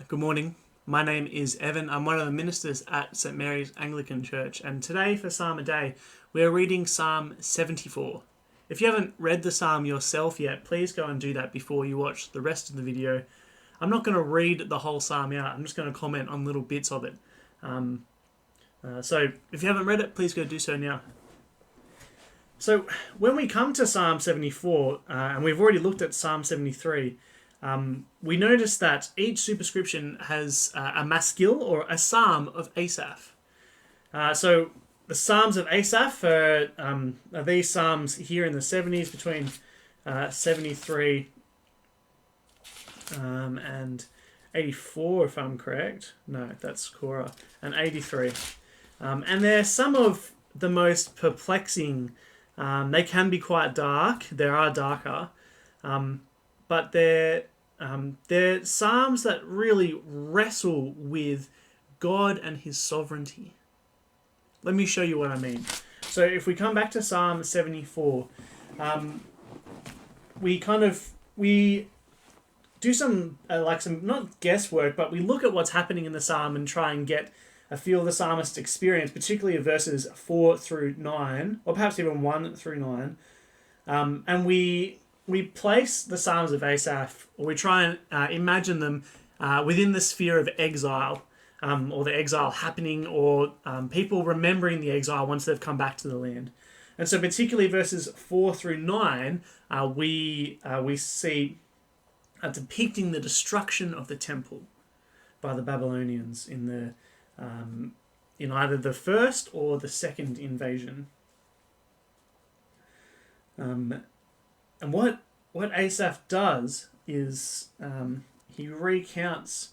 Good morning. My name is Evan. I'm one of the ministers at St Mary's Anglican Church, and today for Psalm a Day, we are reading Psalm 74. If you haven't read the psalm yourself yet, please go and do that before you watch the rest of the video. I'm not going to read the whole psalm out. I'm just going to comment on little bits of it. So if you haven't read it, please go do so now. So when we come to Psalm 74, and we've already looked at Psalm 73, we notice that each superscription has a maskil or a Psalm of Asaph. So the Psalms of Asaph are these psalms here in the 70s between 73 and 84, if I'm correct. No, that's Korah. And 83. And they're some of the most perplexing. They can be quite dark. There are darker. But they're psalms that really wrestle with God and his sovereignty. Let me show you what I mean. So if we come back to Psalm 74, we do some not guesswork, but we look at what's happening in the psalm and try and get a feel of the psalmist's experience, particularly of verses 4 through 9, or perhaps even 1 through 9, and we place the Psalms of Asaph, or we try and imagine them within the sphere of exile, or the exile happening, or people remembering the exile once they've come back to the land. And so particularly verses 4 through 9, we see depicting the destruction of the temple by the Babylonians in either the first or the second invasion. And what Asaph does is he recounts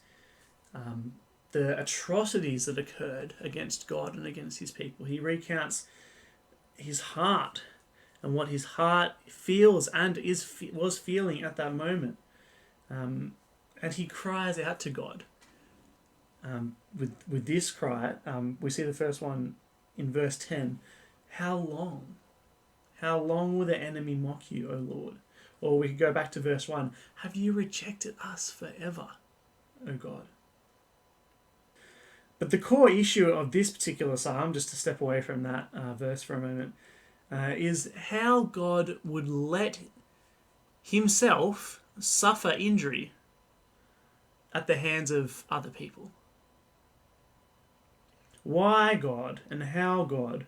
the atrocities that occurred against God and against his people. He recounts his heart and what his heart feels and was feeling at that moment. And he cries out to God. With this cry, we see the first one in verse 10. How long? How long will the enemy mock you, O Lord? Or we could go back to verse 1. Have you rejected us forever, O God? But the core issue of this particular psalm, just to step away from that verse for a moment, is how God would let himself suffer injury at the hands of other people. Why God and how God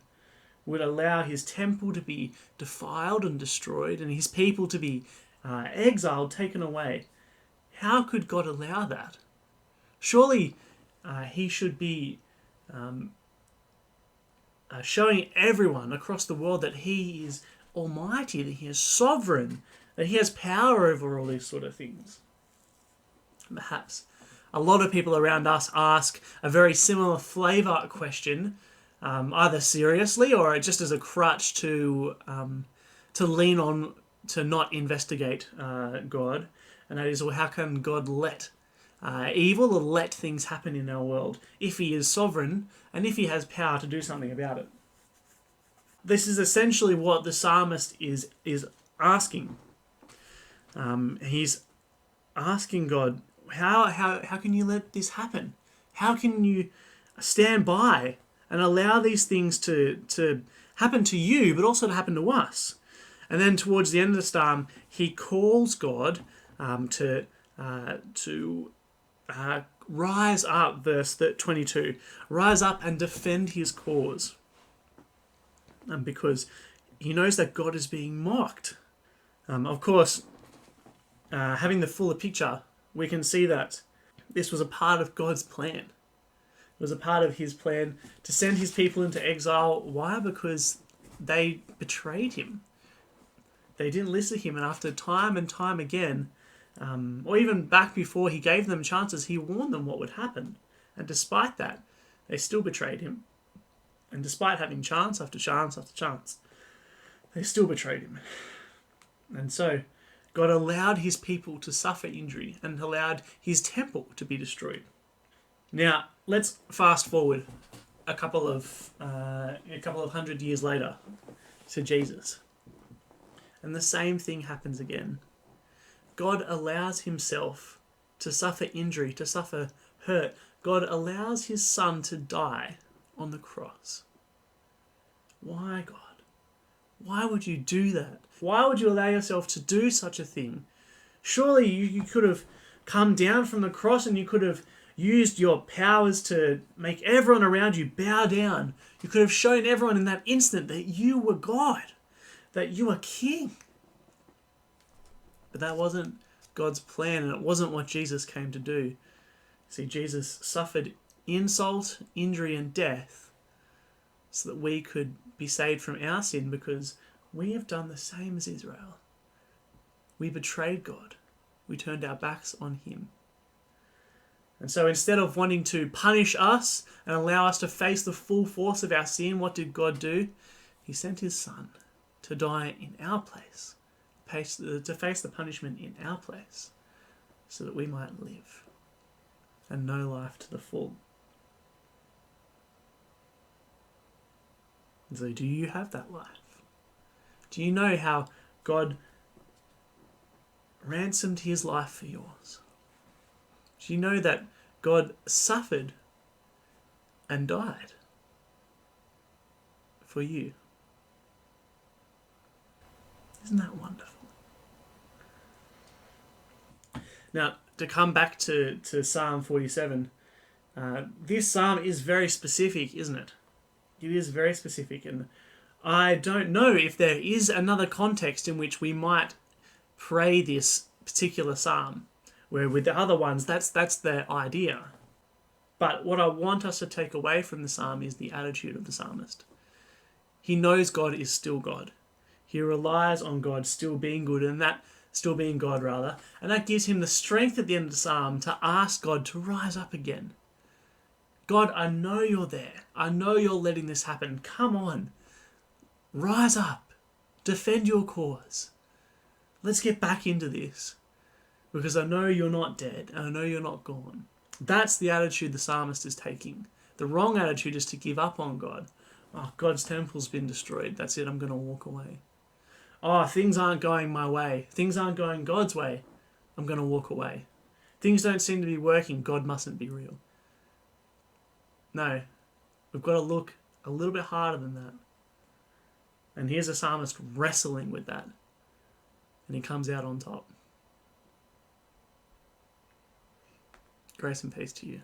would allow his temple to be defiled and destroyed and his people to be exiled, taken away. How could God allow that? Surely he should be showing everyone across the world that he is almighty, that he is sovereign, that he has power over all these sort of things. Perhaps a lot of people around us ask a very similar flavour question, either seriously or just as a crutch to lean on to not investigate God. And that is, well, how can God let evil or let things happen in our world if he is sovereign and if he has power to do something about it? This is essentially what the psalmist is asking. He's asking God, how can you let this happen? How can you stand by and allow these things to happen to you, but also to happen to us? And then towards the end of the psalm, he calls God to rise up, verse 22, rise up and defend his cause. Because he knows that God is being mocked. Of course, having the fuller picture, we can see that this was a part of God's plan. It was a part of his plan to send his people into exile. Why? Because they betrayed him. They didn't listen to him, and after time and time again, or even back before he gave them chances, he warned them what would happen. And despite that, they still betrayed him. And despite having chance after chance after chance, they still betrayed him. And so God allowed his people to suffer injury and allowed his temple to be destroyed. Now, let's fast forward a couple of hundred years later to Jesus. And the same thing happens again. God allows himself to suffer injury, to suffer hurt, God allows his son to die on the cross. Why, God? Why would you do that? Why would you allow yourself to do such a thing? Surely you could have come down from the cross and you could have used your powers to make everyone around you bow down. You could have shown everyone in that instant that you were God, that you were king. But that wasn't God's plan, and it wasn't what Jesus came to do. See, Jesus suffered insult, injury, and death so that we could be saved from our sin, because we have done the same as Israel. We betrayed God. We turned our backs on him. And so instead of wanting to punish us and allow us to face the full force of our sin, what did God do? He sent his son to die in our place, to face the punishment in our place, so that we might live and know life to the full. And so do you have that life? Do you know how God ransomed his life for yours? Do you know that God suffered and died for you? Isn't that wonderful? Now, to come back to Psalm 47, this psalm is very specific, isn't it? It is very specific, and I don't know if there is another context in which we might pray this particular psalm, where with the other ones, that's the idea. But what I want us to take away from the psalm is the attitude of the psalmist. He knows God is still God. He relies on God still being good, and that still being God rather, and that gives him the strength at the end of the psalm to ask God to rise up again. God, I know you're there. I know you're letting this happen. Come on. Rise up. Defend your cause. Let's get back into this, because I know you're not dead and I know you're not gone. That's the attitude the psalmist is taking. The wrong attitude is to give up on God. Oh, God's temple's been destroyed. That's it. I'm going to walk away. Oh, things aren't going my way. Things aren't going God's way. I'm going to walk away. Things don't seem to be working. God mustn't be real. No, we've got to look a little bit harder than that. And here's a psalmist wrestling with that. And he comes out on top. Grace and peace to you.